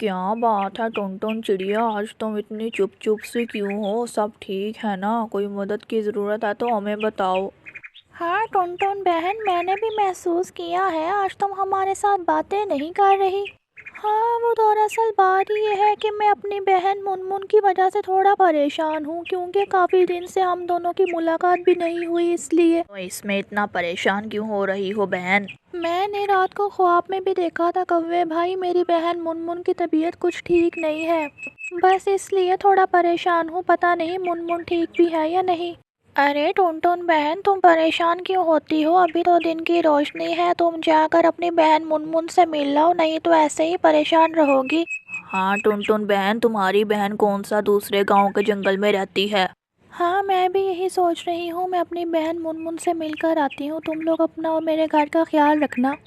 क्या बात है टुनटुन चिड़िया, आज तुम इतनी चुप चुप सी क्यों हो? सब ठीक है ना? कोई मदद की ज़रूरत है तो हमें बताओ। हाँ टुनटुन बहन, मैंने भी महसूस किया है आज तुम हमारे साथ बातें नहीं कर रही। हाँ वो दरअसल बात ये है कि मैं अपनी बहन मुनमुन की वजह से थोड़ा परेशान हूँ, क्योंकि काफ़ी दिन से हम दोनों की मुलाकात भी नहीं हुई इसलिए। तो इसमें इतना परेशान क्यों हो रही हो बहन? मैंने रात को ख्वाब में भी देखा था कौवे भाई, मेरी बहन मुनमुन की तबीयत कुछ ठीक नहीं है। बस इसलिए थोड़ा परेशान हूँ, पता नहीं मुनमुन ठीक भी है या नहीं। अरे टुनटुन बहन, तुम परेशान क्यों होती हो? अभी तो दिन की रोशनी है, तुम जाकर अपनी बहन मुनमुन से मिल लो, नहीं तो ऐसे ही परेशान रहोगी। हाँ टुनटुन बहन, तुम्हारी बहन कौन सा दूसरे गांव के जंगल में रहती है? हाँ मैं भी यही सोच रही हूँ, मैं अपनी बहन मुनमुन से मिलकर आती हूँ। तुम लोग अपना और मेरे घर का ख्याल रखना।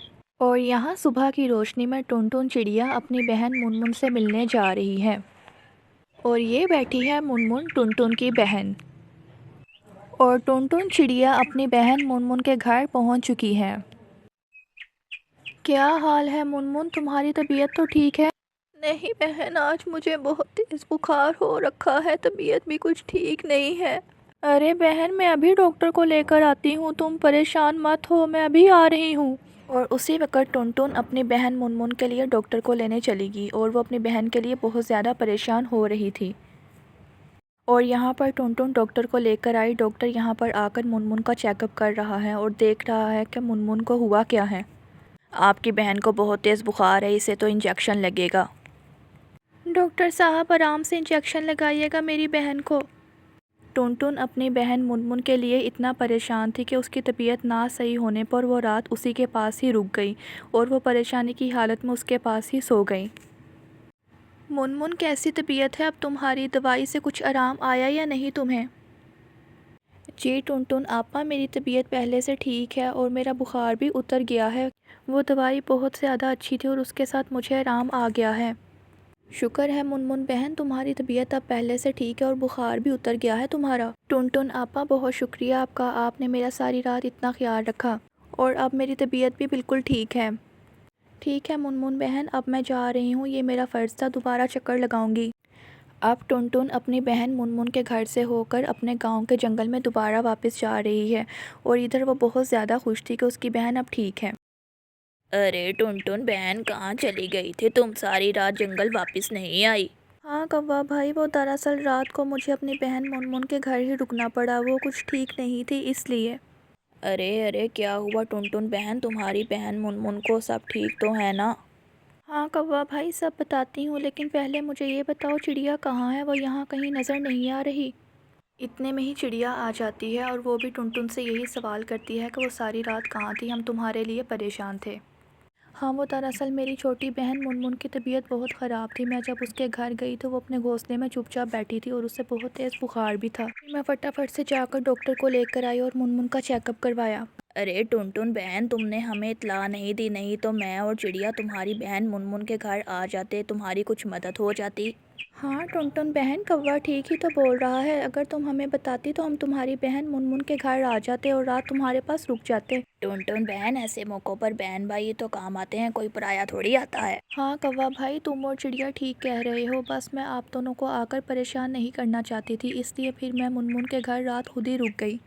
और यहाँ सुबह की रोशनी में टुनटुन चिड़िया अपनी बहन मुनमुन से मिलने जा रही है। और ये बैठी है मुनमुन, टुनटुन की बहन। और टुनटुन चिड़िया अपनी बहन मुनमुन के घर पहुँच चुकी है। क्या हाल है मुनमुन, तुम्हारी तबीयत तो ठीक है? नहीं बहन, आज मुझे बहुत तेज बुखार हो रखा है, तबीयत भी कुछ ठीक नहीं है। अरे बहन, मैं अभी डॉक्टर को लेकर आती हूँ, तुम परेशान मत हो, मैं अभी आ रही हूँ। और उसी वक्त टुनटुन अपनी बहन मुनमुन के लिए डॉक्टर को लेने चली गई, और वो अपनी बहन के लिए बहुत ज़्यादा परेशान हो रही थी। और यहाँ पर टुनटुन डॉक्टर को लेकर आई। डॉक्टर यहाँ पर आकर मुनमुन का चेकअप कर रहा है और देख रहा है कि मुनमुन को हुआ क्या है। आपकी बहन को बहुत तेज़ बुखार है, इसे तो इंजेक्शन लगेगा। डॉक्टर साहब आराम से इंजेक्शन लगाइएगा मेरी बहन को। टुनटुन अपनी बहन मुनमुन के लिए इतना परेशान थी कि उसकी तबीयत ना सही होने पर वो रात उसी के पास ही रुक गई और वो परेशानी की हालत में उसके पास ही सो गई। मुनमुन कैसी तबीयत है अब तुम्हारी? दवाई से कुछ आराम आया या नहीं तुम्हें? जी टुनटुन आपा, मेरी तबीयत पहले से ठीक है और मेरा बुखार भी उतर गया है। वो दवाई बहुत ज़्यादा अच्छी थी और उसके साथ मुझे आराम आ गया है। शुक्र है मुनमुन बहन, तुम्हारी तबीयत अब पहले से ठीक है और बुखार भी उतर गया है तुम्हारा। टुनटुन आपा, बहुत शुक्रिया आपका, आपने मेरा सारी रात इतना ख्याल रखा और अब मेरी तबीयत भी बिल्कुल ठीक है। ठीक है मुनमुन बहन, अब मैं जा रही हूँ, ये मेरा फ़र्ज़ था, दोबारा चक्कर लगाऊंगी। अब टुनटुन अपनी बहन मुनमुन के घर से होकर अपने गांव के जंगल में दोबारा वापस जा रही है और इधर वो बहुत ज़्यादा खुश थी कि उसकी बहन अब ठीक है। अरे टुनटुन बहन, कहाँ चली गई थी तुम? सारी रात जंगल वापस नहीं आई? हाँ कौवा भाई, वो दरअसल रात को मुझे अपनी बहन मुनमुन के घर ही रुकना पड़ा, वो कुछ ठीक नहीं थी इसलिए। अरे अरे, क्या हुआ टुनटुन बहन? तुम्हारी बहन मुनमुन को सब ठीक तो है ना? हाँ कौवा भाई, सब बताती हूँ, लेकिन पहले मुझे ये बताओ चिड़िया कहाँ है? वो यहाँ कहीं नज़र नहीं आ रही। इतने में ही चिड़िया आ जाती है और वो भी टुनटुन से यही सवाल करती है कि वो सारी रात कहाँ थी, हम तुम्हारे लिए परेशान थे। हाँ वो दरअसल मेरी छोटी बहन मुनमुन की तबीयत बहुत ख़राब थी। मैं जब उसके घर गई तो वो अपने घोंसले में चुपचाप बैठी थी और उससे बहुत तेज़ बुखार भी था। मैं फटाफट से जाकर डॉक्टर को लेकर आई और मुनमुन का चेकअप करवाया। अरे टुनटुन बहन, तुमने हमें इत्तला नहीं दी, नहीं तो मैं और चिड़िया तुम्हारी बहन मुनमुन के घर आ जाते, तुम्हारी कुछ मदद हो जाती। हाँ टुनटुन बहन, कौवा ठीक ही तो बोल रहा है, अगर तुम हमें बताती तो हम तुम्हारी बहन मुनमुन के घर आ जाते और रात तुम्हारे पास रुक जाते। टुनटुन बहन, ऐसे मौक़ों पर बहन भाई तो काम आते हैं, कोई पराया थोड़ी आता है। हाँ कौवा भाई, तुम और चिड़िया ठीक कह रहे हो, बस मैं आप दोनों को आकर परेशान नहीं करना चाहती थी, इसलिए फिर मैं मुनमुन के घर रात खुद ही रुक गई।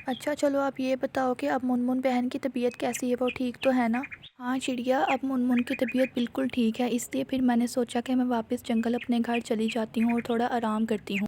अच्छा चलो आप ये बताओ कि अब मुनमुन बहन की तबीयत कैसी है, वो ठीक तो है ना? हाँ चिड़िया, अब मुनमुन की तबीयत बिल्कुल ठीक है, इसलिए फिर मैंने सोचा कि मैं वापस जंगल अपने घर चली जाती हूँ और थोड़ा आराम करती हूँ।